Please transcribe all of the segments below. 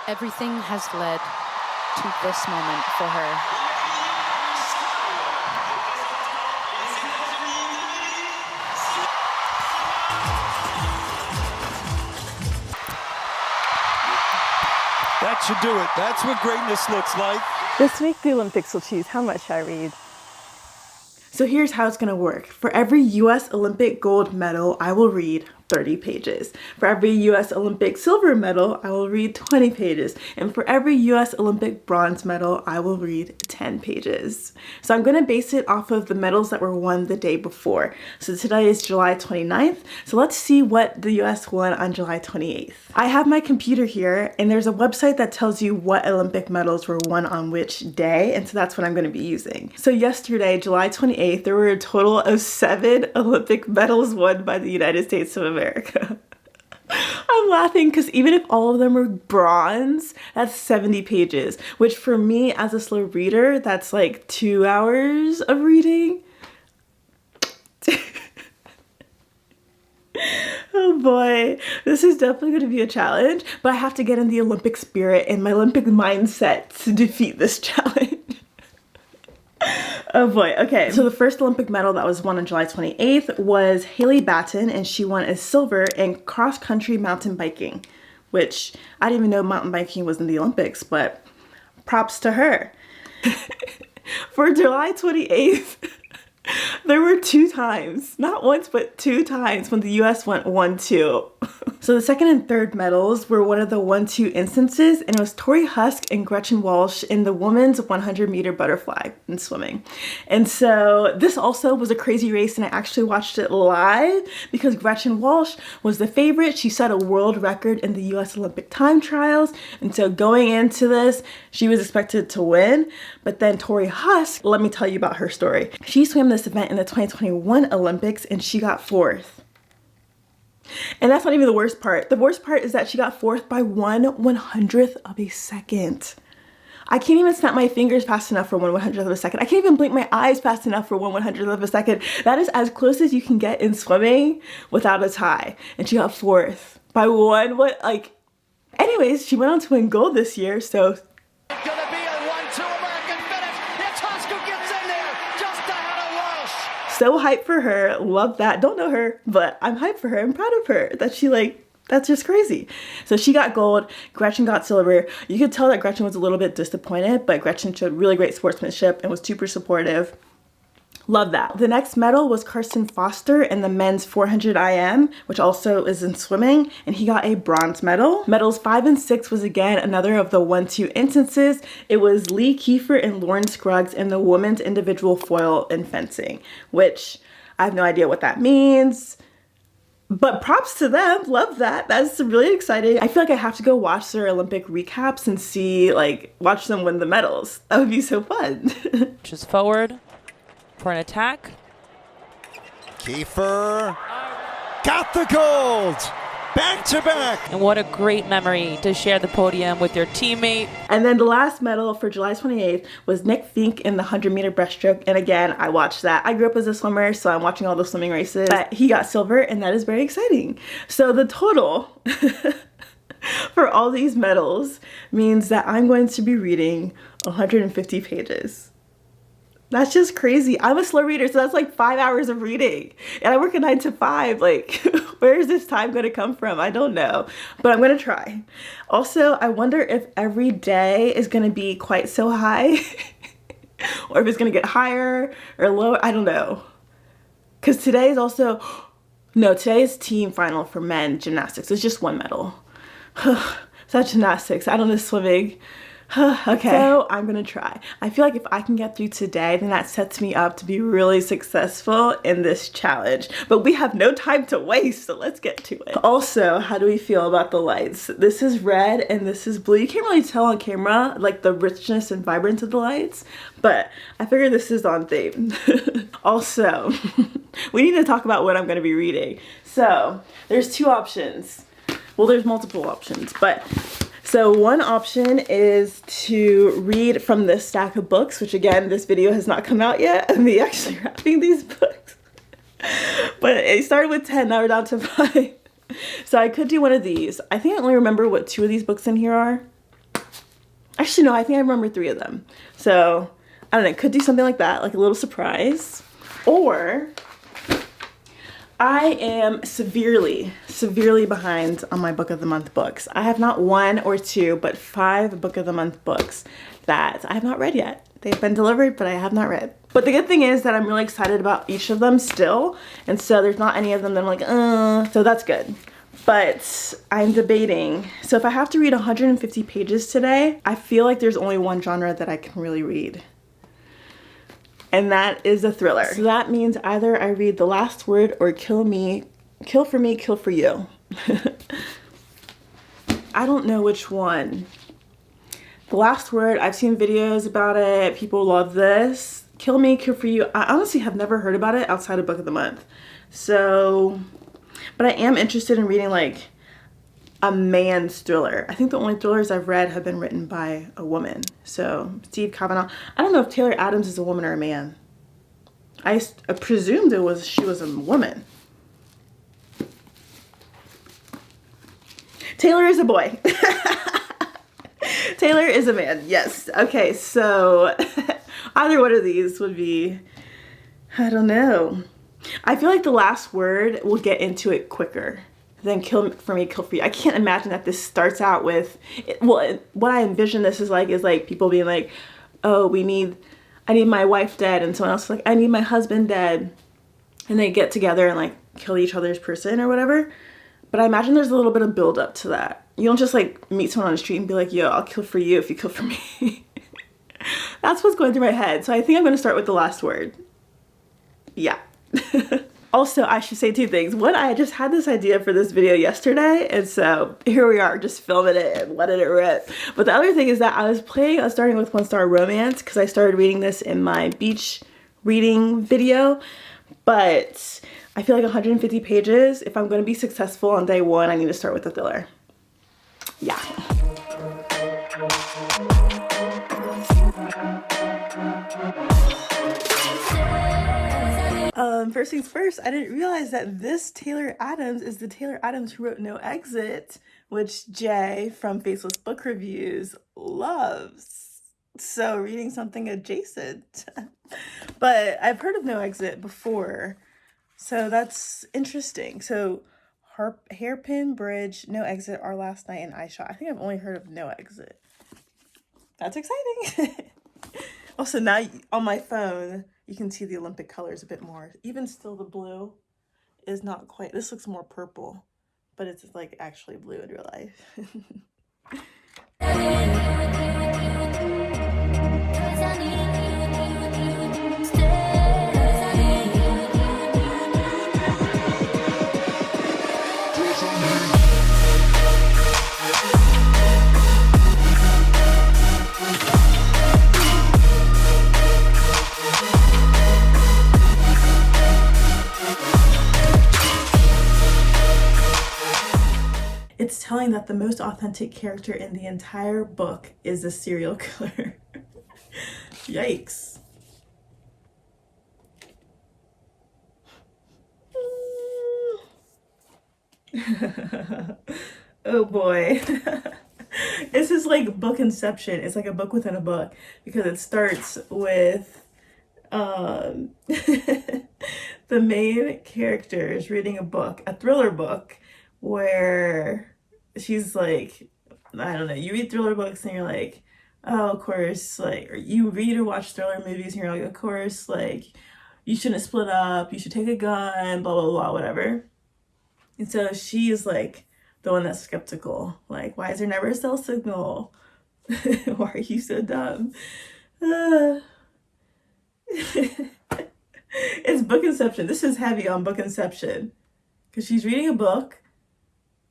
Everything has led to this moment for her. That should do it. That's what greatness looks like. This week, the Olympics will choose how much I read. So here's how it's gonna work. For every US Olympic gold medal, I will read 30 pages. For every US Olympic silver medal, I will read 20 pages. And for every US Olympic bronze medal, I will read 10 pages. So I'm gonna base it off of the medals that were won the day before. So today is July 29th. So let's see what the US won on July 28th. I have my computer here, and there's a website that tells you what Olympic medals were won on which day. And so that's what I'm gonna be using. So yesterday, July 28th, there were a total of 7 Olympic medals won by the United States of America. I'm laughing because even if all of them were bronze, that's 70 pages, which for me as a slow reader, that's like 2 hours of reading. Oh boy, this is definitely going to be a challenge, but I have to get in the Olympic spirit and my Olympic mindset to defeat this challenge. Oh boy, okay. So the first Olympic medal that was won on July 28th was Haley Batten, and she won a silver in cross-country mountain biking, which I didn't even know mountain biking was in the Olympics, but props to her. For July 28th, there were 2 times, not once, but 2 times when the US went 1-2. So the second and third medals were one of the 1-2 instances, and it was Tori Husk and Gretchen Walsh in the women's 100-meter butterfly in swimming. And so this also was a crazy race, and I actually watched it live because Gretchen Walsh was the favorite. She set a world record in the US Olympic time trials, and so going into this, she was expected to win. But then Tori Husk, let me tell you about her story. She swam this event in the 2021 Olympics, and she got 4th. And that's not even the worst part. The worst part is that she got 4th by 1/100th of a second. I can't even snap my fingers fast enough for 1/100th of a second. I can't even blink my eyes fast enough for 1/100th of a second. That is as close as you can get in swimming without a tie. And she got 4th by like, anyways, she went on to win gold this year, so. So hyped for her, love that. Don't know her, but I'm hyped for her. I'm proud of her that she that's just crazy. So she got gold, Gretchen got silver. You could tell that Gretchen was a little bit disappointed, but Gretchen showed really great sportsmanship and was super supportive. Love that. The next medal was Carson Foster in the men's 400 IM, which also is in swimming, and he got a bronze medal. Medals 5 and 6 was again another of the 1-2 instances. It was Lee Kiefer and Lauren Scruggs in the women's individual foil in fencing, which I have no idea what that means. But props to them, love that. That's really exciting. I feel like I have to go watch their Olympic recaps and see, watch them win the medals. That would be so fun. Just forward for an attack. Kiefer got the gold. Back to back. And what a great memory to share the podium with your teammate. And then the last medal for July 28th was Nick Fink in the 100-meter breaststroke. And again, I watched that. I grew up as a swimmer, so I'm watching all the swimming races. But he got silver, and that is very exciting. So the total for all these medals means that I'm going to be reading 150 pages. That's just crazy. I'm a slow reader, so that's like 5 hours of reading. And I work a 9 to 5. Where is this time going to come from? I don't know, but I'm going to try. Also, I wonder if every day is going to be quite so high or if it's going to get higher or lower. I don't know. Because today is also, no, today is team final for men gymnastics. It's just 1 medal. That's gymnastics. I don't know swimming. Okay, so I'm gonna try. I feel like if I can get through today, then that sets me up to be really successful in this challenge. But we have no time to waste, so let's get to it. Also, how do we feel about the lights? This is red and this is blue. You can't really tell on camera, the richness and vibrance of the lights, but I figured this is on theme. Also, we need to talk about what I'm gonna be reading. So, there's 2 options. Well, there's multiple options, but so one option is to read from this stack of books, which again, this video has not come out yet, and me actually wrapping these books. But it started with 10, now we're down to 5. So I could do one of these. I think I only remember what 2 of these books in here are. Actually, no, I think I remember 3 of them. So, I don't know, could do something like that, like a little surprise. Or I am severely behind on my book of the month books. I have not 1 or 2, but 5 book of the month books that I have not read yet. They've been delivered, but I have not read. But the good thing is that I'm really excited about each of them still. And so there's not any of them that I'm like, so that's good. But I'm debating. So if I have to read 150 pages today, I feel like there's only one genre that I can really read. And that is a thriller. So that means either I read The Last Word or Kill for Me, Kill for You. I don't know which one. The Last Word, I've seen videos about it. People love this. Kill Me, Kill for You. I honestly have never heard about it outside of Book of the Month. So, but I am interested in reading like a man's thriller. I think the only thrillers I've read have been written by a woman. So Steve Kavanaugh. I don't know if Taylor Adams is a woman or a man. I presumed she was a woman. Taylor is a boy. Taylor is a man. Yes. Okay. So either one of these would be, I don't know. I feel like The Last Word will get into it quicker than Kill for Me, Kill for You. I can't imagine that this starts out with, well, what I envision this is like people being like, oh, I need my wife dead, and someone else is like, I need my husband dead. And they get together and like kill each other's person or whatever. But I imagine there's a little bit of build up to that. You don't just like meet someone on the street and be like, yo, I'll kill for you if you kill for me. That's what's going through my head. So I think I'm going to start with The Last Word. Yeah. Also, I should say 2 things. One, I just had this idea for this video yesterday, and so here we are, just filming it and letting it rip. But the other thing is that I was starting with One Star Romance, because I started reading this in my beach reading video, but I feel like 150 pages, if I'm going to be successful on day 1, I need to start with a thriller. Yeah. First things first, I didn't realize that this Taylor Adams is the Taylor Adams who wrote No Exit, which Jay from Faceless Book Reviews loves. So reading something adjacent. But I've heard of No Exit before, so that's interesting. So Hairpin Bridge, No Exit, Our Last Night, and I Shot. I think I've only heard of No Exit. That's exciting. Also, now on my phone, you can see the Olympic colors a bit more. Even still, the blue is not quite, this looks more purple, but it's like actually blue in real life. It's telling that the most authentic character in the entire book is a serial killer. Yikes. Oh boy. This is like book inception. It's like a book within a book, because it starts with the main character is reading a book, a thriller book, where she's like, I don't know, you read thriller books and you're like, oh, of course, like, or you read or watch thriller movies and you're like, of course, like, you shouldn't split up, you should take a gun, blah, blah, blah, whatever. And so she is like the one that's skeptical. Like, why is there never a cell signal? Why are you so dumb? It's book inception. This is heavy on book inception, because she's reading a book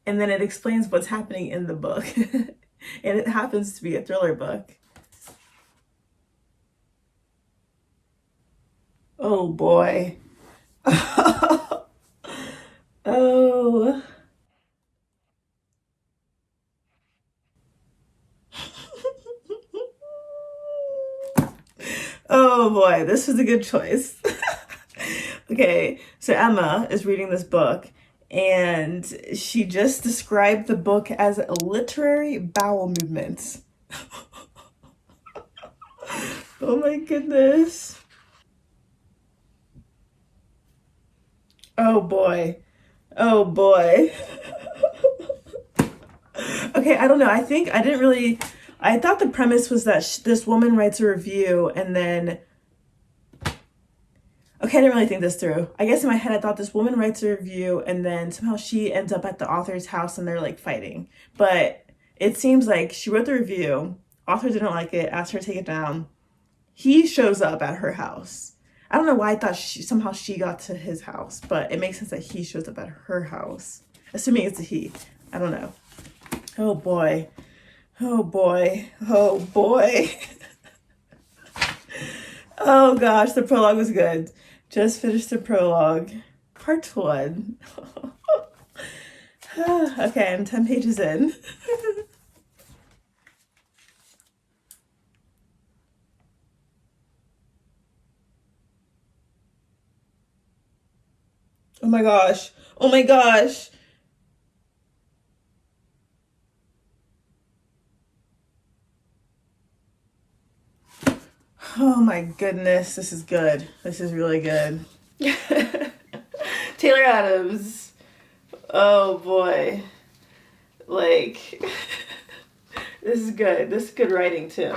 and then it explains what's happening in the book. And it happens to be a thriller book. Oh boy. Oh. Oh boy, this was a good choice. Okay, so Emma is reading this book, and she just described the book as literary bowel movements. Oh my goodness. Oh boy. Oh boy. Okay, I don't know. I thought the premise was that this woman writes a review and then, okay, I didn't really think this through. I guess in my head I thought this woman writes a review and then somehow she ends up at the author's house and they're like fighting. But it seems like she wrote the review, author didn't like it, asked her to take it down. He shows up at her house. I don't know why I thought somehow she got to his house, but it makes sense that he shows up at her house. Assuming it's a he. I don't know. Oh boy. Oh boy. Oh boy. Oh gosh, the prologue was good. Just finished the prologue. Part 1. Okay, I'm 10 pages in. Oh my gosh. Oh my gosh. Oh my goodness. This is good. This is really good. Taylor Adams. Oh boy. Like, this is good. This is good writing too.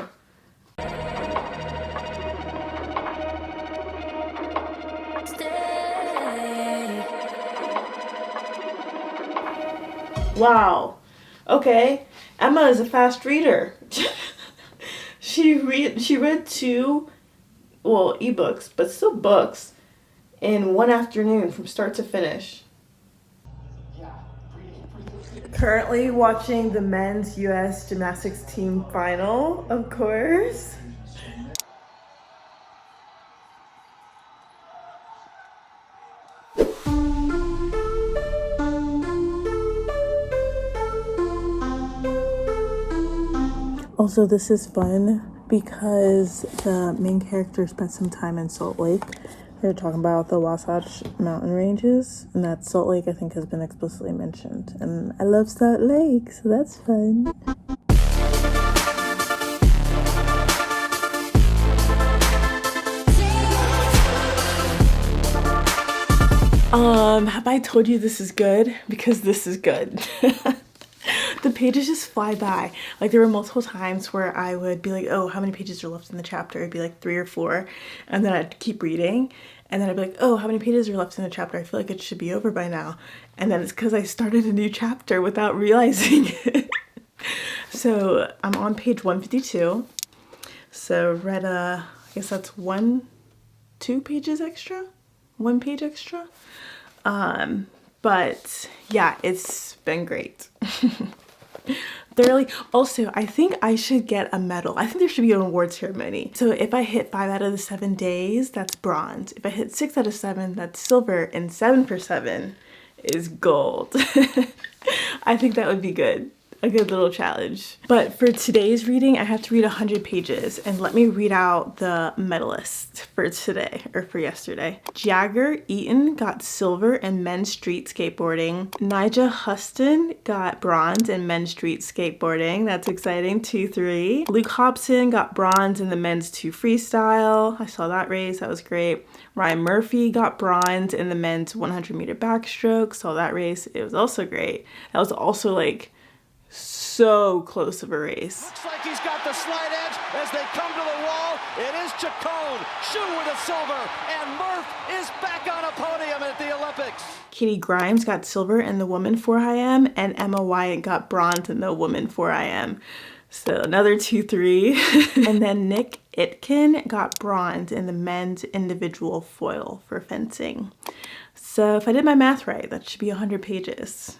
Wow. Okay. Emma is a fast reader. She read 2, well, ebooks, but still books, in one afternoon from start to finish. Currently watching the men's U.S. gymnastics team final, of course. Also, this is fun because the main character spent some time in Salt Lake. They're talking about the Wasatch Mountain ranges, and that Salt Lake, I think, has been explicitly mentioned. And I love Salt Lake, so that's fun. Have I told you this is good? Because this is good. The pages just fly by. Like, there were multiple times where I would be like, oh, how many pages are left in the chapter? It'd be like 3 or 4. And then I'd keep reading. And then I'd be like, oh, how many pages are left in the chapter? I feel like it should be over by now. And then it's because I started a new chapter without realizing it. So I'm on page 152. So read, I guess that's 2 pages extra? 1 page extra? But yeah, it's been great. Thoroughly. Also, I think I should get a medal. I think there should be an award ceremony. So if I hit 5 out of the 7 days, that's bronze. If I hit 6 out of 7, that's silver. And 7 for 7 is gold. I think that would be good. A good little challenge. But for today's reading, I have to read 100 pages, and let me read out the medalists for today, or for yesterday. Jagger Eaton got silver in men's street skateboarding. Nija Huston got bronze in men's street skateboarding. That's exciting, 2-3. Luke Hobson got bronze in the men's 2 freestyle. I saw that race, that was great. Ryan Murphy got bronze in the men's 100 meter backstroke. Saw that race, it was also great. That was also like so close of a race. Looks like he's got the slight edge as they come to the wall. It is Chacon, Shu with a silver, and Murph is back on a podium at the Olympics. Katie Grimes got silver in the women 4IM, and Emma Wyatt got bronze in the women 4IM. So another 2-3. And then Nick Itkin got bronze in the men's individual foil for fencing. So if I did my math right, that should be 100 pages.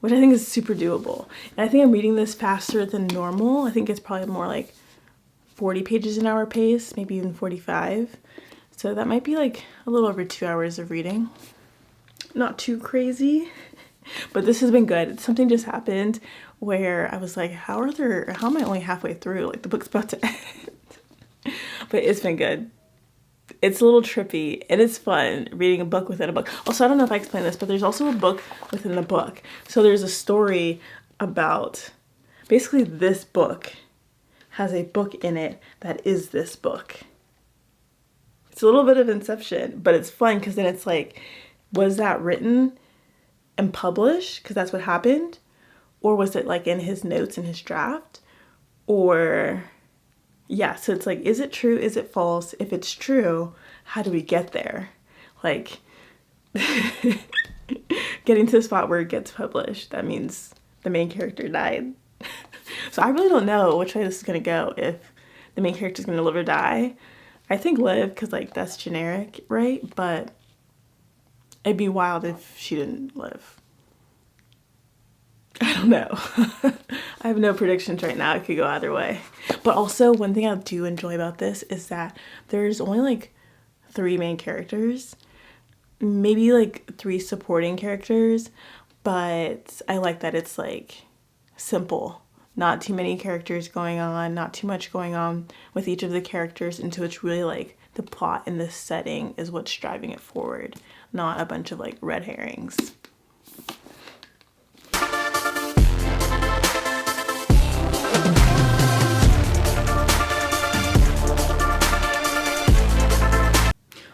Which I think is super doable. And I think I'm reading this faster than normal. I think it's probably more like 40 pages an hour pace, maybe even 45. So that might be like a little over 2 hours of reading. Not too crazy, but this has been good. Something just happened where I was like, how am I only halfway through? Like, the book's about to end. But it's been good. It's a little trippy and it's fun reading a book within a book. Also, I don't know if I explained this, but there's also a book within the book. So there's a story about basically this book has a book in it that is this book. It's a little bit of Inception, but it's fun because then it's like, was that written and published because that's what happened? Or was it like in his notes in his draft? Or, yeah, so it's like, is it true? Is it false? If it's true, how do we get there? Like, getting to the spot where it gets published, that means the main character died. So I really don't know which way this is gonna go, if the main character is gonna live or die. I think live, because like that's generic, right? But it'd be wild if she didn't live. I don't know. I have no predictions right now. It could go either way. But also, one thing I do enjoy about this is that there's only like 3 main characters, maybe like 3 supporting characters, but I like that it's like simple. Not too many characters going on, not too much going on with each of the characters, and so it's really like the plot and the setting is what's driving it forward, not a bunch of like red herrings.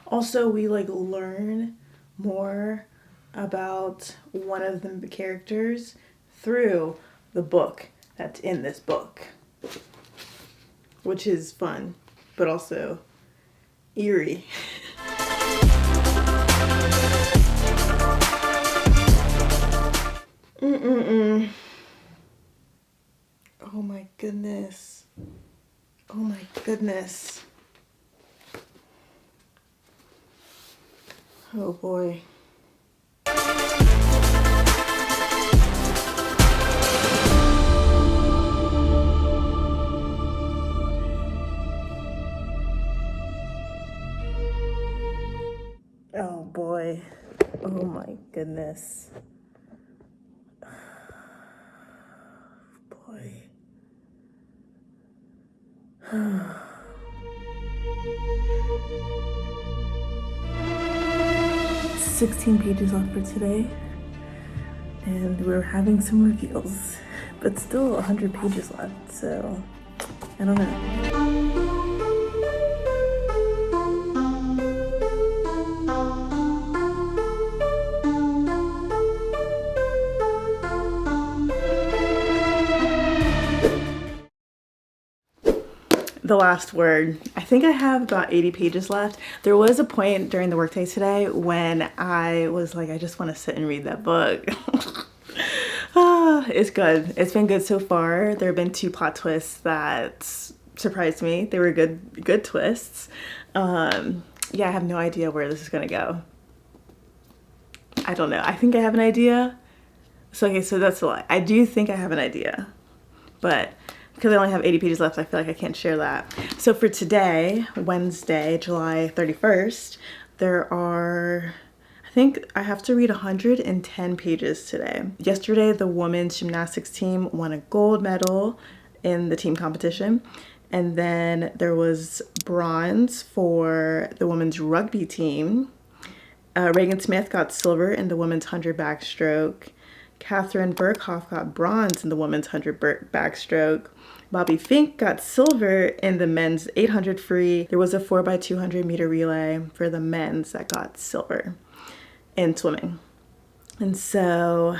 Also, we like learn more about one of the characters through the book that's in this book, which is fun, but also eerie. Oh my goodness. Oh my goodness. Oh boy. Oh boy. Oh my goodness. Boy. 16 pages left for today, and we're having some reveals, but still 100 pages left, so I don't know. The last word. I think I have about 80 pages left. There was a point during the workday today when I was like, I just want to sit and read that book. It's good. It's been good so far. There have been 2 plot twists that surprised me. They were good twists. Yeah, I have no idea where this is gonna go. I don't know. I think I have an idea. So okay, so that's a lie. I do think I have an idea, but because I only have 80 pages left, I feel like I can't share that. So for today, Wednesday, July 31st, there are, I think I have to read 110 pages today. Yesterday, the women's gymnastics team won a gold medal in the team competition. And then there was bronze for the women's rugby team. Reagan Smith got silver in the women's 100 backstroke. Catherine Berghoff got bronze in the women's 100 backstroke. Bobby Fink got silver in the men's 800 free. There was a 4x200 meter relay for the men's that got silver in swimming. And so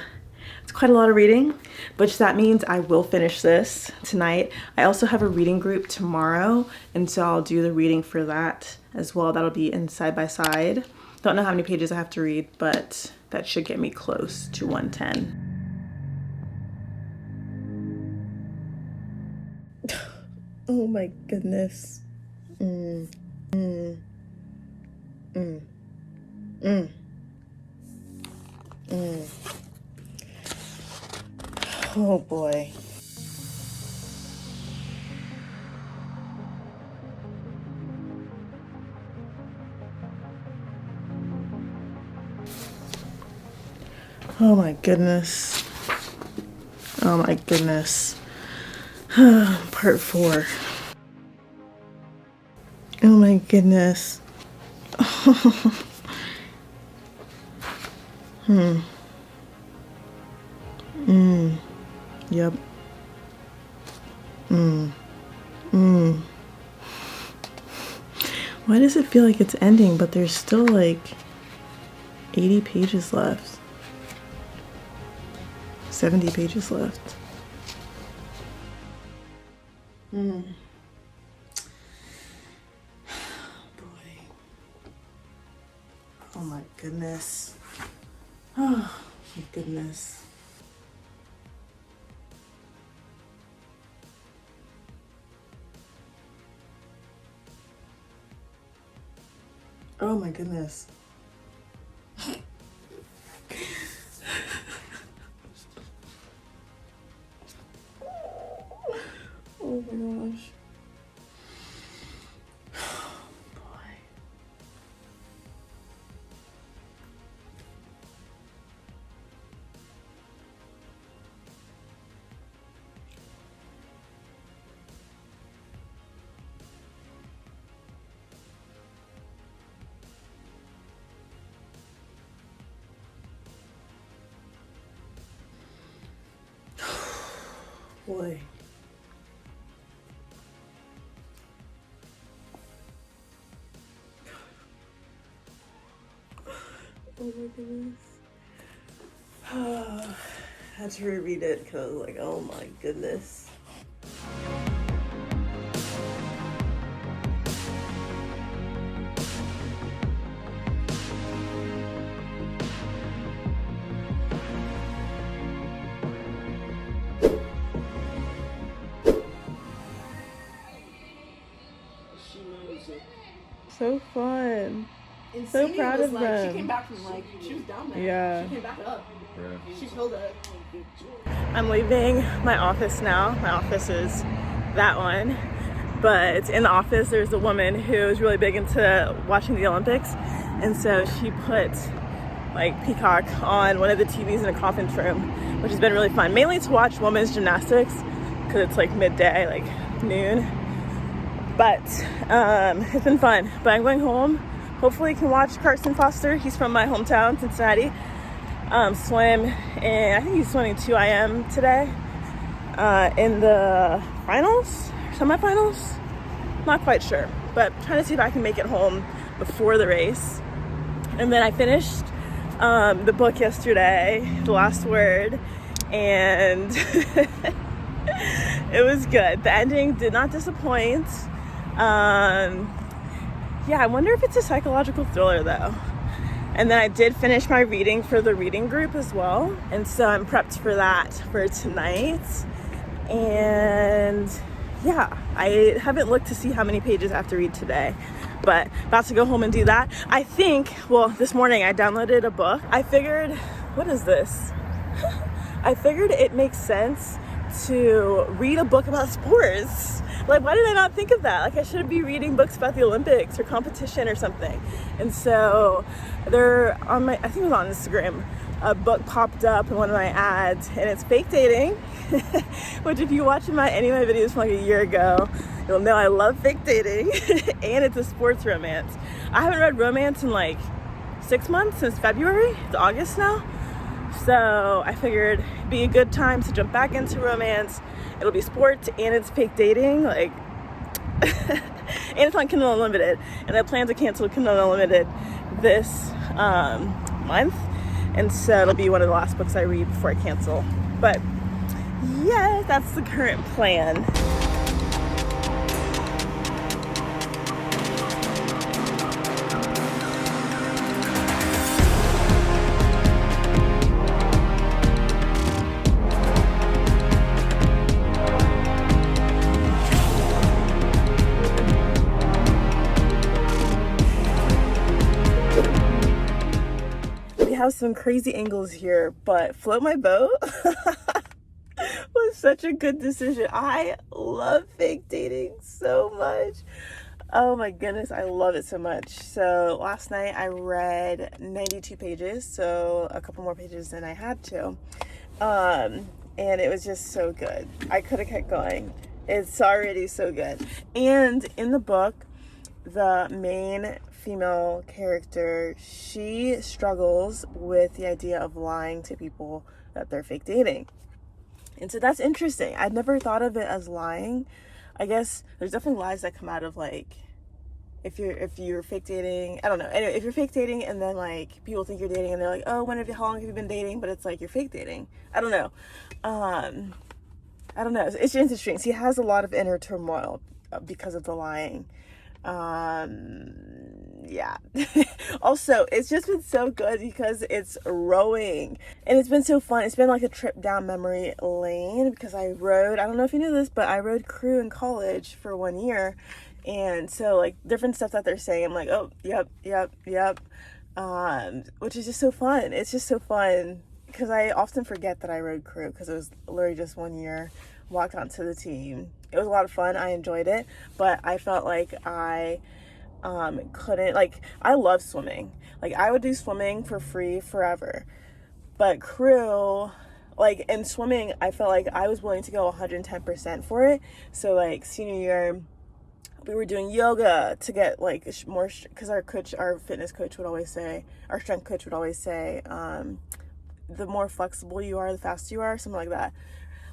it's quite a lot of reading, which that means I will finish this tonight. I also have a reading group tomorrow, and so I'll do the reading for that as well. That'll be in side by side. Don't know how many pages I have to read, but that should get me close to 110. Oh my goodness. Oh boy. Oh my goodness. Oh my goodness. Part 4. Oh my goodness. Yep. Why does it feel like it's ending, but there's still like 80 pages left? 70 pages left. Boy. Oh my goodness. Oh my goodness. Oh my goodness. Oh my gosh. Boy. Boy. Oh my goodness. I had to reread it because I was like, oh my goodness. So fun. And So Celia proud was of like, them. She came back from like, she was down there. Yeah. She came back up. She killed it. I'm leaving my office now. My office is that one. But in the office, there's a woman who is really big into watching the Olympics. And so she put like Peacock on one of the TVs in a conference room, which has been really fun. Mainly to watch women's gymnastics because it's like midday, like noon. But it's been fun. But I'm going home. Hopefully I can watch Carson Foster. He's from my hometown, Cincinnati. Swim, and I think he's swimming 2 IM today in the finals, semifinals. Not quite sure, but trying to see if I can make it home before the race. And then I finished the book yesterday, The Last Word, and it was good. The ending did not disappoint. Yeah, I wonder if it's a psychological thriller though. And then I did finish my reading for the reading group as well. And so I'm prepped for that for tonight. And yeah, I haven't looked to see how many pages I have to read today, but about to go home and do that. I think, well, this morning I downloaded a book. I figured, what is this? I figured it makes sense to read a book about sports. Like, why did I not think of that? Like, I should be reading books about the Olympics or competition or something. And so they're on my, I think it was on Instagram, a book popped up in one of my ads, and it's Fake Dating, which if you watch any of my videos from like a year ago, you'll know I love fake dating, and it's a sports romance. I haven't read romance in like 6 months, since February. It's August now. So I figured it'd be a good time to jump back into romance. It'll be sports and it's fake dating, like, and it's on Kindle Unlimited. And I plan to cancel Kindle Unlimited this month, and so it'll be one of the last books I read before I cancel. But yes, that's the current plan. Have some crazy angles here, but float my boat was such a good decision. I love fake dating so much. Oh my goodness, I love it so much. So last night I read 92 pages, so a couple more pages than I had to, and it was just so good. I could have kept going. It's already so good. And in the book, the main female character, she struggles with the idea of lying to people that they're fake dating. And so that's interesting. I'd never thought of it as lying. I guess there's definitely lies that come out of like if you're fake dating, I don't know. Anyway, if you're fake dating and then like people think you're dating and they're like, oh, how long have you been dating? But it's like you're fake dating. I don't know. I don't know. It's interesting. He has a lot of inner turmoil because of the lying. Yeah. Also, it's just been so good because it's rowing and it's been so fun. It's been like a trip down memory lane because I don't know if you knew this, but I rowed crew in college for 1 year. And so like different stuff that they're saying, I'm like, oh, yep. Which is just so fun. It's just so fun because I often forget that I rowed crew because it was literally just 1 year, walked onto the team. It was a lot of fun. I enjoyed it, but I felt like I couldn't, like, I love swimming. Like, I would do swimming for free forever. But crew, like, in swimming, I felt like I was willing to go 110% for it. So, like, senior year, we were doing yoga to get, like, more, because our fitness coach would always say, our strength coach would always say, the more flexible you are, the faster you are, something like that.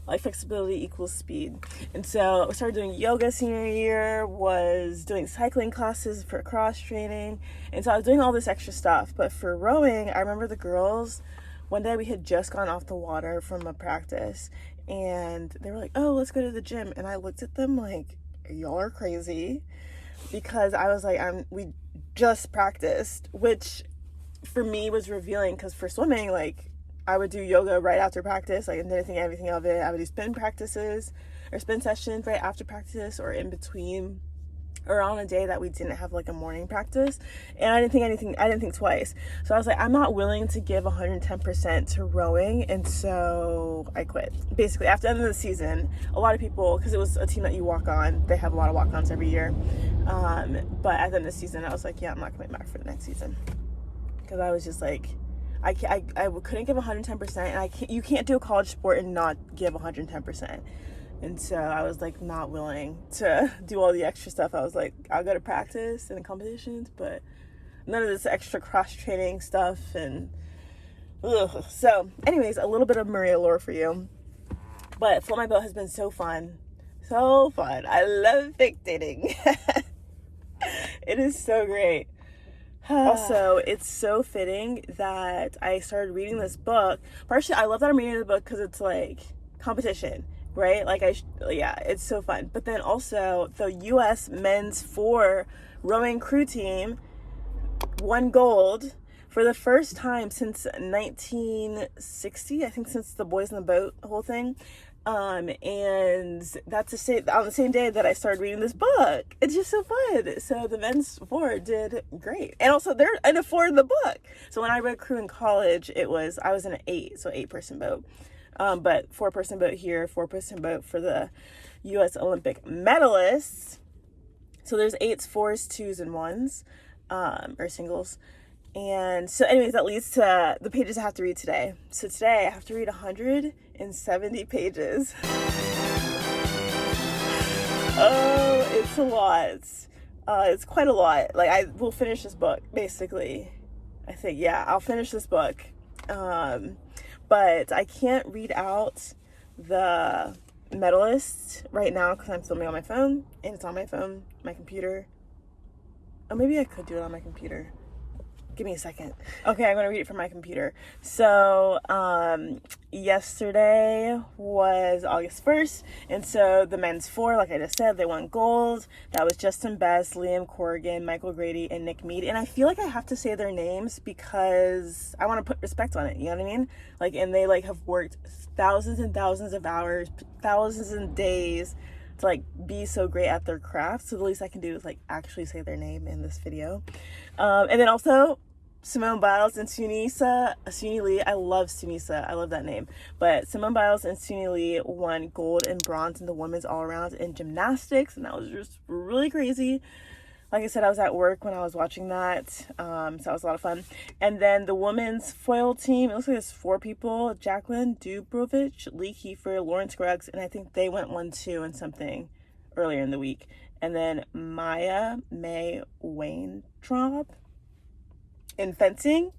Like flexibility equals speed. And so I started doing yoga senior year, was doing cycling classes for cross training. And so I was doing all this extra stuff. But for rowing, I remember the girls, one day we had just gone off the water from a practice and they were like, oh, let's go to the gym. And I looked at them like, y'all are crazy, because I was like, we just practiced, which for me was revealing because for swimming, like, I would do yoga right after practice, like, and didn't think anything of it. I would do spin practices or spin sessions right after practice or in between, or on a day that we didn't have like a morning practice. And I didn't think twice. So I was like, I'm not willing to give 110% to rowing. And so I quit. Basically, after the end of the season, a lot of people, because it was a team that you walk on, they have a lot of walk-ons every year. But at the end of the season, I was like, yeah, I'm not coming back for the next season. Because I was just like, I couldn't give 110%, and you can't do a college sport and not give 110%. And so I was like not willing to do all the extra stuff. I was like, I'll go to practice and competitions, but none of this extra cross training stuff. And so anyways, a little bit of Maria lore for you. But Float My Boat has been so fun. So fun. I love fake dating. It is so great. Also, it's so fitting that I started reading this book. Partially, I love that I'm reading the book because it's like competition, right? Like, yeah, it's so fun. But then also, the U.S. men's 4 rowing crew team won gold for the first time since 1960. I think since the Boys in the Boat whole thing. And that's on the same day that I started reading this book. It's just so fun. So the men's 4 did great. And also they're in a 4 in the book. So when I rowed crew in college, I was in an 8, so 8-person boat. But 4-person boat here, 4-person boat for the U.S. Olympic medalists. So there's 8s, 4s, 2s, and 1s, or singles. And so anyways, that leads to the pages I have to read today. So today I have to read 170 pages. Oh, it's a lot. It's quite a lot. Like, I will finish this book, basically. I think, yeah, I'll finish this book. But I can't read out the medalists right now because I'm filming on my phone, and it's on my phone, my computer. Oh, maybe I could do it on my computer. Give me a second. Okay, I'm going to read it from my computer. So, yesterday was August 1st, and so the men's 4, like I just said, they won gold. That was Justin Best, Liam Corrigan, Michael Grady, and Nick Mead. And I feel like I have to say their names because I want to put respect on it, you know what I mean? Like, and they, like, have worked thousands and thousands of hours, thousands of days to, like, be so great at their craft. So the least I can do is, like, actually say their name in this video. And then also Simone Biles and Suni Lee. I love Sunisa. I love that name. But Simone Biles and Suni Lee won gold and bronze in the women's all-around in gymnastics, and that was just really crazy. Like I said, I was at work when I was watching that, so that was a lot of fun. And then the women's foil team, it looks like there's 4 people: Jacqueline Dubrovich, Lee Kiefer, Lauren Scruggs, and I think they went 1-2 in something earlier in the week. And then Maya May Weintraub in fencing.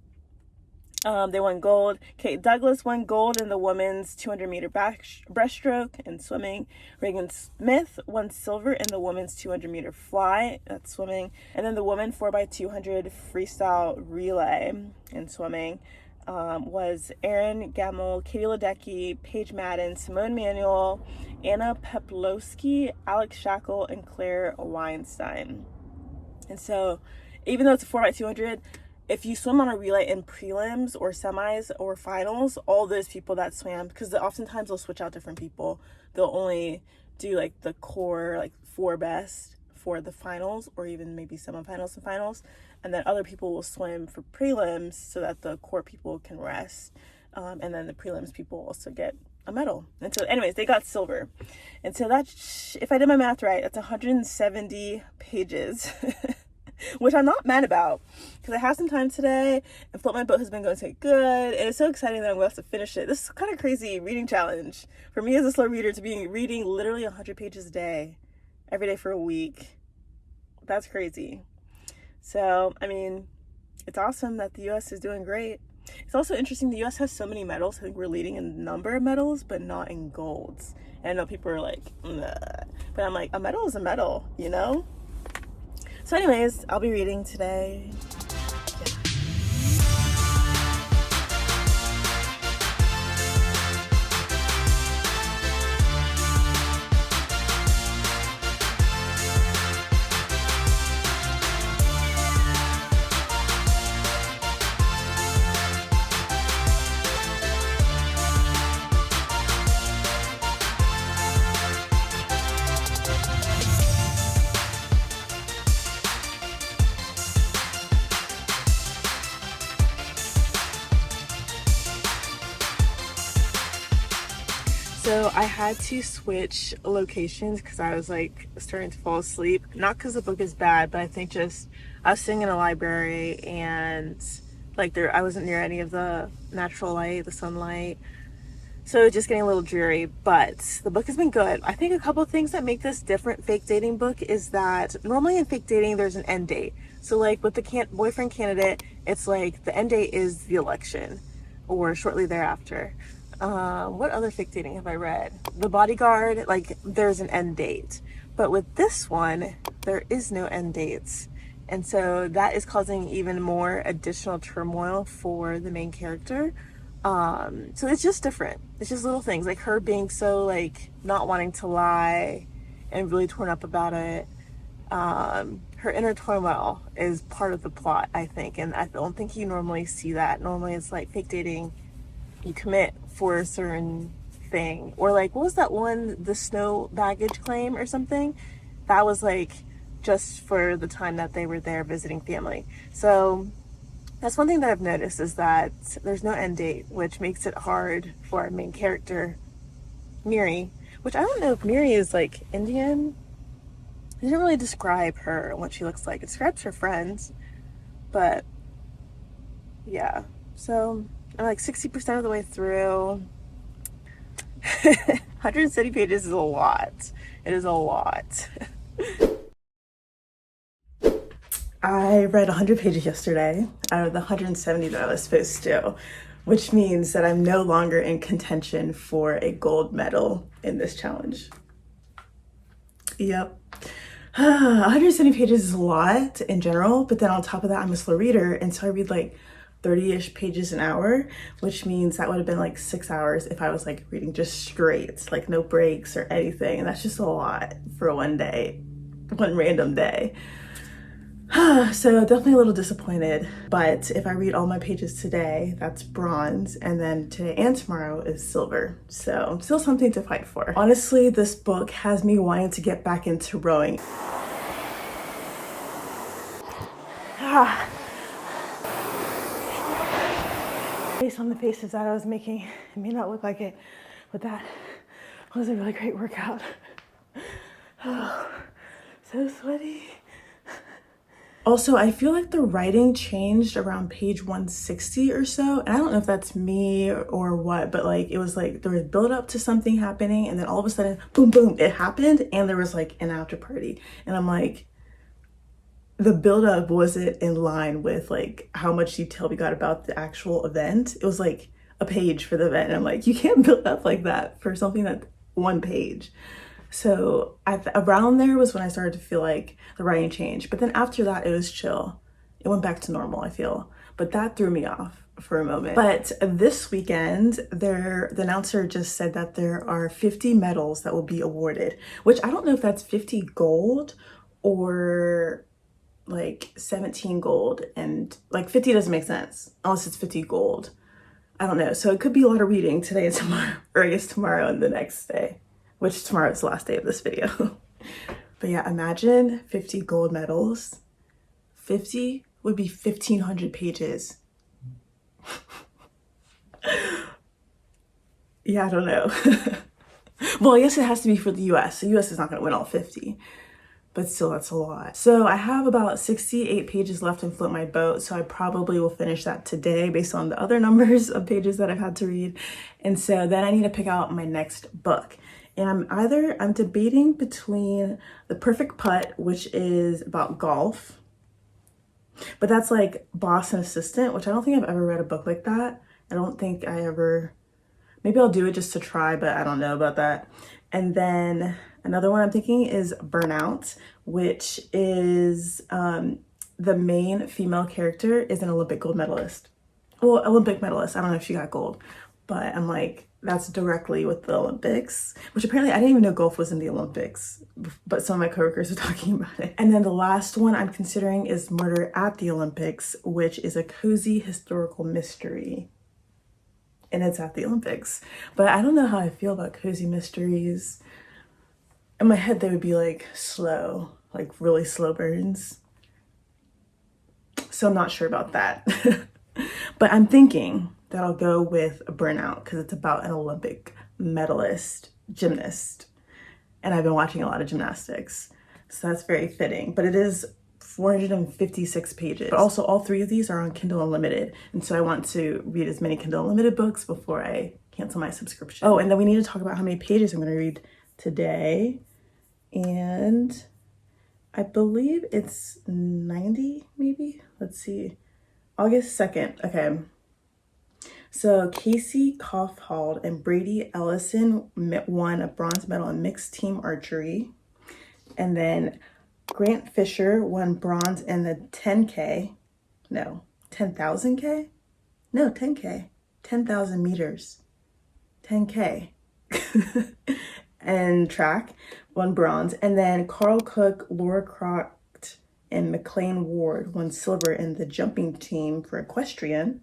They won gold. Kate Douglas won gold in the women's 200-meter breaststroke and swimming. Regan Smith won silver in the women's 200-meter fly, that's swimming. And then the women 4x200 freestyle relay in swimming was Erin Gamble, Katie Ledecky, Paige Madden, Simone Manuel, Anna Peplowski, Alex Shackle, and Claire Weinstein. And so, even though it's a 4x200, if you swim on a relay in prelims or semis or finals, all those people that swam, because oftentimes they'll switch out different people. They'll only do like the core, like 4 best for the finals, or even maybe semifinals and finals. And then other people will swim for prelims so that the core people can rest. And then the prelims people also get a medal. And so anyways, they got silver. And so that's, if I did my math right, that's 170 pages. Which I'm not mad about, because I have some time today and Float My Boat has been going so good, and it's so exciting that I'm going to have to finish it. This is kind of crazy reading challenge for me as a slow reader, to be reading literally 100 pages a day every day for a week. That's crazy. So I mean, it's awesome that the US is doing great. It's also interesting, the US has so many medals. I think we're leading in number of medals but not in golds. And I know people are like, nah. But I'm like, a medal is a medal, you know? So anyways, I'll be reading today. So I had to switch locations because I was like starting to fall asleep. Not because the book is bad, but I think just I was sitting in a library and like I wasn't near any of the natural light, the sunlight. So it was just getting a little dreary, but the book has been good. I think a couple of things that make this different fake dating book is that normally in fake dating, there's an end date. So like with the boyfriend candidate, it's like the end date is the election or shortly thereafter. What other fake dating have I read? The Bodyguard, like there's an end date. But with this one, there is no end dates. And so that is causing even more additional turmoil for the main character. So it's just different. It's just little things like her being so like not wanting to lie and really torn up about it. Her inner turmoil is part of the plot, I think. And I don't think you normally see that. Normally it's like fake dating, you commit for a certain thing, or like what was that one, the snow baggage claim or something, that was like just for the time that they were there visiting family. So that's one thing that I've noticed, is that there's no end date, which makes it hard for our main character Miri, which I don't know if Miri is like Indian. It doesn't really describe her and what she looks like. It describes her friends, but yeah. So I'm like 60% of the way through. 170 pages is a lot. It is a lot. I read 100 pages yesterday out of the 170 that I was supposed to, which means that I'm no longer in contention for a gold medal in this challenge. Yep. 170 pages is a lot in general, but then on top of that, I'm a slow reader, and so I read like 30-ish pages an hour, which means that would have been like 6 hours if I was like reading just straight, like no breaks or anything, and that's just a lot for one random day. So definitely a little disappointed, but if I read all my pages today, that's bronze, and then today and tomorrow is silver. So still something to fight for. Honestly, this book has me wanting to get back into rowing. Based on the faces that I was making, it may not look like it, but that was a really great workout. Oh, so sweaty. Also, I feel like the writing changed around page 160 or so. And I don't know if that's me or what, but like it was like there was build up to something happening, and then all of a sudden, boom, boom, it happened, and there was like an after party. And I'm like, the buildup wasn't in line with like how much detail we got about the actual event. It was like a page for the event, and I'm like, you can't build up like that for something that's one page. So around there was when I started to feel like the writing changed, but then after that it was chill. It went back to normal, I feel, but that threw me off for a moment. But this weekend, the announcer just said that there are 50 medals that will be awarded, which I don't know if that's 50 gold or like 17 gold, and like 50 doesn't make sense unless it's 50 gold. I don't know. So it could be a lot of reading today and tomorrow, or I guess tomorrow and the next day, which tomorrow is the last day of this video. But yeah, imagine 50 gold medals. 50 would be 1,500 pages. Yeah, I don't know. Well, I guess it has to be for the US. The US is not going to win all 50. But still, that's a lot. So I have about 68 pages left in Float My Boat, so I probably will finish that today based on the other numbers of pages that I've had to read. And so then I need to pick out my next book. And I'm debating between The Perfect Putt, which is about golf, but that's like boss and assistant, which I don't think I've ever read a book like that. I don't think I ever, maybe I'll do it just to try, but I don't know about that. And then another one I'm thinking is Burnout, which is the main female character is an Olympic gold medalist. Well, Olympic medalist. I don't know if she got gold, but I'm like, that's directly with the Olympics, which apparently I didn't even know golf was in the Olympics, but some of my coworkers are talking about it. And then the last one I'm considering is Murder at the Olympics, which is a cozy historical mystery. And it's at the Olympics. But I don't know how I feel about cozy mysteries. In my head, they would be like slow, like really slow burns. So I'm not sure about that. But I'm thinking that I'll go with Burnout because it's about an Olympic medalist gymnast. And I've been watching a lot of gymnastics. So that's very fitting. But it is 456 pages. But also all three of these are on Kindle Unlimited. And so I want to read as many Kindle Unlimited books before I cancel my subscription. Oh, and then we need to talk about how many pages I'm going to read today. And I believe it's 90 maybe. Let's see. August 2nd. Okay. So Casey Kaufhold and Brady Ellison won a bronze medal in mixed team archery. And then Grant Fisher won bronze in the 10K. No, 10,000K? No, 10K. 10,000 meters. 10K. And track, won bronze. And then Carl Cook, Laura Croft, and McLean Ward won silver in the jumping team for equestrian.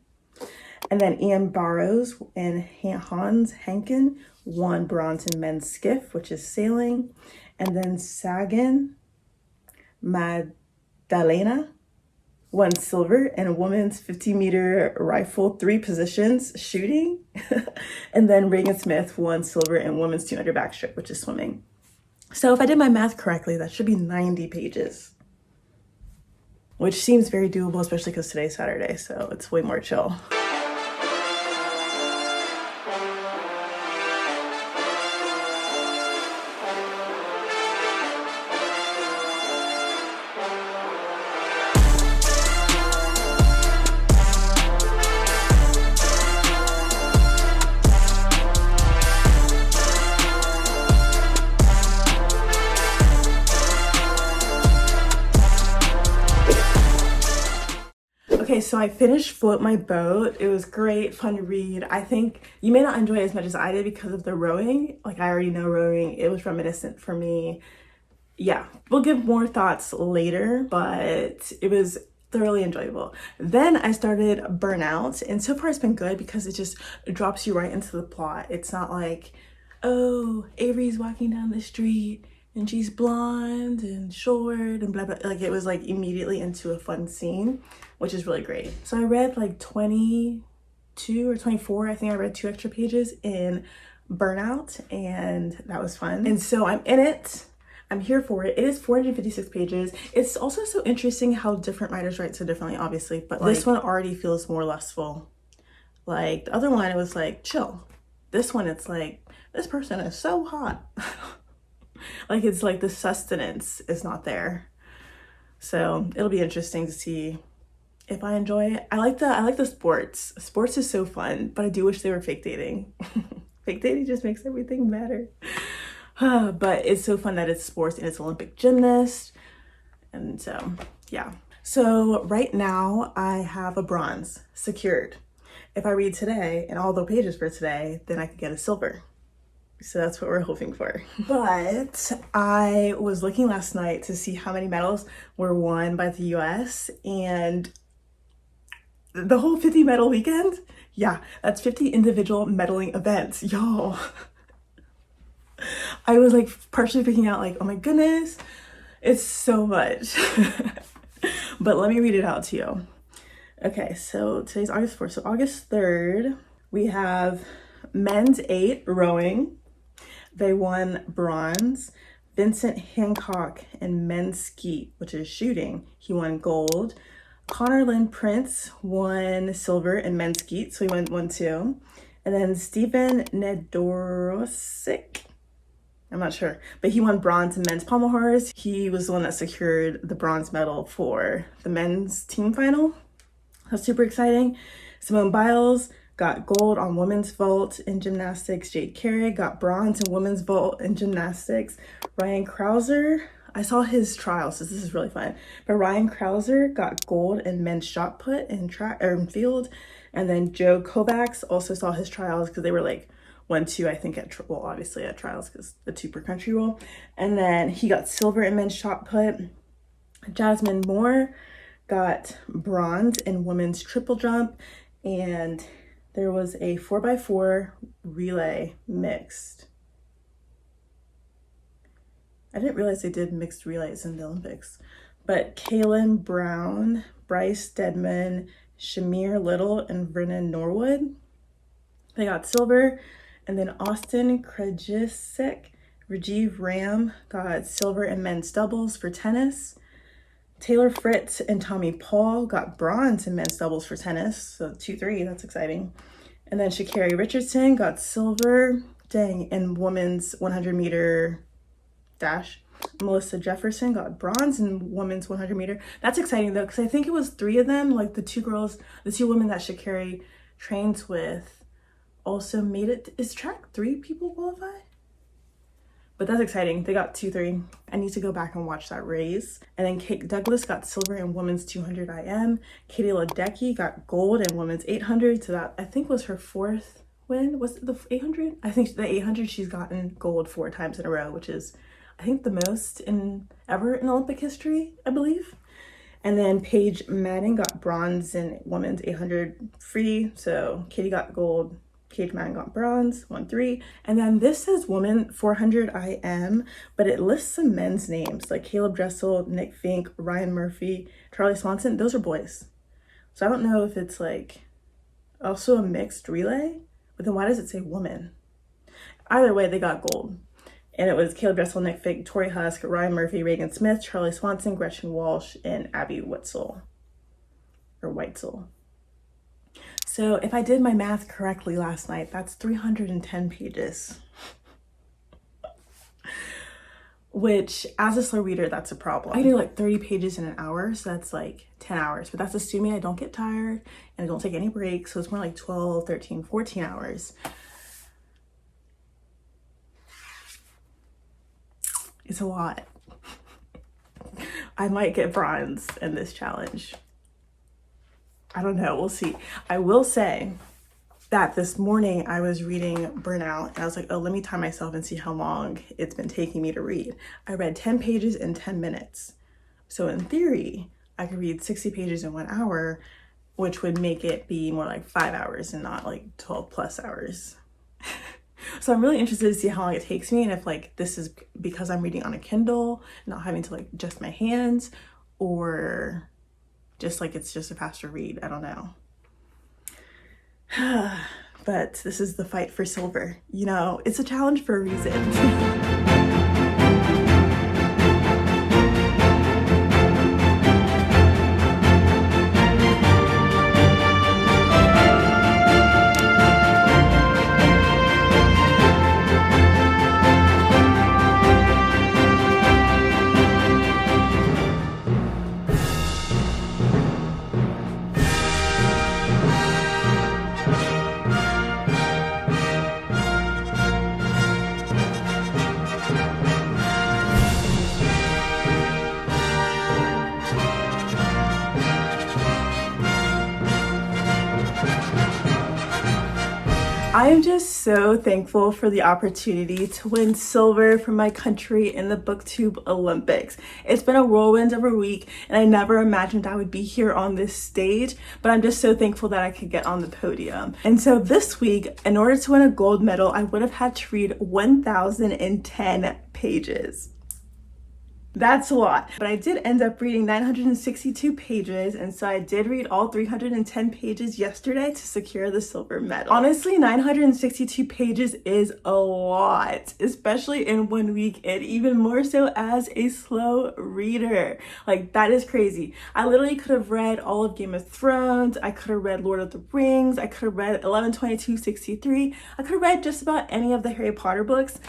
And then Ian Barrows and Hans Hankin won bronze in men's skiff, which is sailing. And then Sagan Magdalena won silver in a women's 50-meter rifle, 3 positions shooting. And then Reagan Smith won silver in women's 200 backstroke, which is swimming. So if I did my math correctly, that should be 90 pages, which seems very doable, especially because today's Saturday, so it's way more chill. Okay, so I finished Float My Boat. It was great, fun to read. I think you may not enjoy it as much as I did because of the rowing. Like, I already know rowing. It was reminiscent for me. Yeah, we'll give more thoughts later, but it was thoroughly enjoyable. Then I started Burnout, and so far it's been good because it just drops you right into the plot. It's not like, oh, Avery's walking down the street and she's blonde and short and blah, blah. Like, it was like immediately into a fun scene, which is really great. So I read like 22 or 24. I think I read 2 extra pages in Burnout, and that was fun. And so I'm in it. I'm here for it. It is 456 pages. It's also so interesting how different writers write so differently, obviously, but like, this one already feels more lustful. Like, the other one, it was like chill. This one, it's like, this person is so hot. Like, it's like the sustenance is not there. So it'll be interesting to see if I enjoy it. I like the sports. Sports is so fun, but I do wish they were fake dating. Fake dating just makes everything better. But it's so fun that it's sports and it's Olympic gymnast. And so, yeah. So right now I have a bronze secured. If I read today and all the pages for today, then I could get a silver. So that's what we're hoping for. But I was looking last night to see how many medals were won by the US, and the whole 50 medal weekend, yeah, that's 50 individual medaling events, y'all. I was like partially freaking out, like, oh my goodness, it's so much. But let me read it out to you. Okay, so today's August 4th. So August 3rd, we have men's 8 rowing. They won bronze. Vincent Hancock in men's skeet, which is shooting, he won gold. Connor Lynn Prince won silver in men's skeet, so he won 2. And then Stephen Nedorosik, I'm not sure, but he won bronze in men's pommel horse. He was the one that secured the bronze medal for the men's team final. That's super exciting. Simone Biles got gold on women's vault in gymnastics. Jade Carey got bronze in women's vault in gymnastics. Ryan Krauser, I saw his trials, so this is really fun. But Ryan Krauser got gold in men's shot put in track or in field. And then Joe Kovacs also saw his trials because they were like 1-2, I think, well, obviously at trials because the 2 per country rule. And then he got silver in men's shot put. Jasmine Moore got bronze in women's triple jump, and there was a 4x4 relay mixed. I didn't realize they did mixed relays in the Olympics. But Kaylin Brown, Bryce Deadman, Shamir Little, and Vernon Norwood, they got silver. And then Austin Krajicek, Rajiv Ram got silver in men's doubles for tennis. Taylor Fritz and Tommy Paul got bronze in men's doubles for tennis. So 2-3, that's exciting. And then Sha'Carri Richardson got silver, in women's 100 meter dash. Melissa Jefferson got bronze in women's 100 meter. That's exciting though, because I think it was 3 of them, like the 2 women that Sha'Carri trains with also made it. Is track 3 people qualify? But that's exciting. They got 2-3. I need to go back and watch that race. And then Kate Douglas got silver in women's 200 IM. Katie Ledecky got gold in women's 800. So that I think was her 4th win. Was it the 800? I think the 800 she's gotten gold 4 times in a row, which is I think the most ever in Olympic history, I believe. And then Paige Madden got bronze in women's 800 free. So Katie got gold. Paige Madden got bronze, 1-3. And then this says women 400 IM, but it lists some men's names like Caleb Dressel, Nick Fink, Ryan Murphy, Charlie Swanson. Those are boys. So I don't know if it's like also a mixed relay, but then why does it say woman? Either way, they got gold. And it was Caleb Dressel, Nick Fink, Tori Husk, Ryan Murphy, Reagan Smith, Charlie Swanson, Gretchen Walsh, and Abby Witzel. Or Weitzel. So if I did my math correctly last night, that's 310 pages. Which, as a slow reader, that's a problem. I do like 30 pages in an hour, so that's like 10 hours. But that's assuming I don't get tired and I don't take any breaks, so it's more like 12, 13, 14 hours. It's a lot. I might get bronze in this challenge. I don't know, we'll see. I will say that this morning I was reading Burnout and I was like, oh, let me time myself and see how long it's been taking me to read. I read 10 pages in 10 minutes. So in theory, I could read 60 pages in 1 hour, which would make it be more like 5 hours and not like 12 plus hours. So I'm really interested to see how long it takes me and if like this is because I'm reading on a Kindle, not having to like adjust my hands, or just like it's just a faster read. I don't know. But this is the fight for silver. You know, it's a challenge for a reason. I am just so thankful for the opportunity to win silver for my country in the BookTube Olympics. It's been a whirlwind of a week and I never imagined I would be here on this stage, but I'm just so thankful that I could get on the podium. And so this week, in order to win a gold medal, I would have had to read 1,010 pages. That's a lot, but I did end up reading 962 pages, and so I did read all 310 pages yesterday to secure the silver medal. Honestly, 962 pages is a lot, especially in 1 week, and even more so as a slow reader. Like, that is crazy. I literally could have read all of Game of Thrones, I could have read Lord of the Rings, I could have read 11/22/63, I could have read just about any of the Harry Potter books.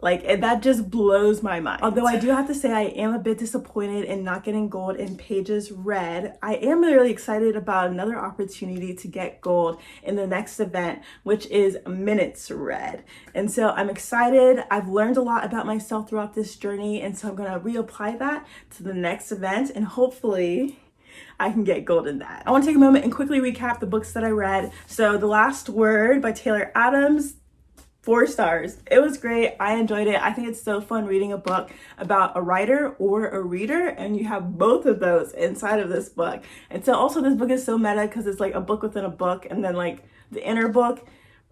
Like, that just blows my mind. Although I do have to say I am a bit disappointed in not getting gold in pages read. I am really excited about another opportunity to get gold in the next event, which is minutes read. And so I'm excited. I've learned a lot about myself throughout this journey, and so I'm gonna reapply that to the next event, and hopefully I can get gold in that. I want to take a moment and quickly recap the books that I read. So The Last Word by Taylor Adams, 4 stars. It was great. I enjoyed it. I think it's so fun reading a book about a writer or a reader, and you have both of those inside of this book. And so also this book is so meta because it's like a book within a book, and then like the inner book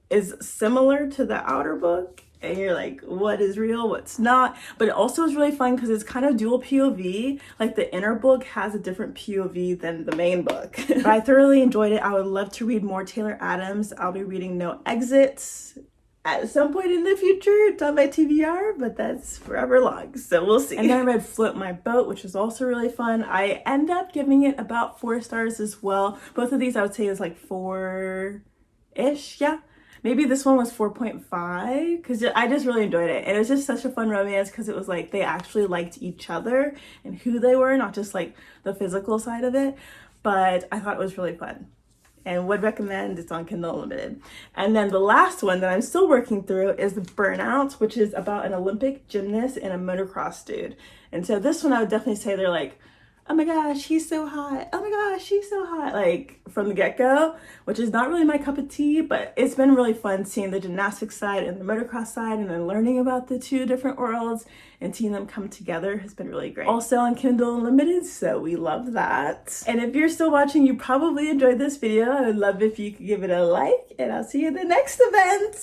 is similar to the outer book, and you're like, what is real, what's not? But it also is really fun because it's kind of dual POV. Like, the inner book has a different POV than the main book. But I thoroughly enjoyed it. I would love to read more Taylor Adams. I'll be reading No Exits at some point in the future. It's on my TBR, but that's forever long, so we'll see. And then I read Float My Boat, which was also really fun. I end up giving it about 4 stars as well. Both of these I would say is like 4-ish, yeah. Maybe this one was 4.5 because I just really enjoyed it. And it was just such a fun romance because it was like they actually liked each other and who they were, not just like the physical side of it. But I thought it was really fun and would recommend. It's on Kindle Unlimited. And then the last one that I'm still working through is Burnout, which is about an Olympic gymnast and a motocross dude. And so this one I would definitely say they're like, oh my gosh, he's so hot. Oh my gosh, she's so hot. Like, from the get-go, which is not really my cup of tea, but it's been really fun seeing the gymnastics side and the motocross side, and then learning about the 2 different worlds and seeing them come together has been really great. Also on Kindle Unlimited, so we love that. And if you're still watching, you probably enjoyed this video. I would love if you could give it a like, and I'll see you in the next event.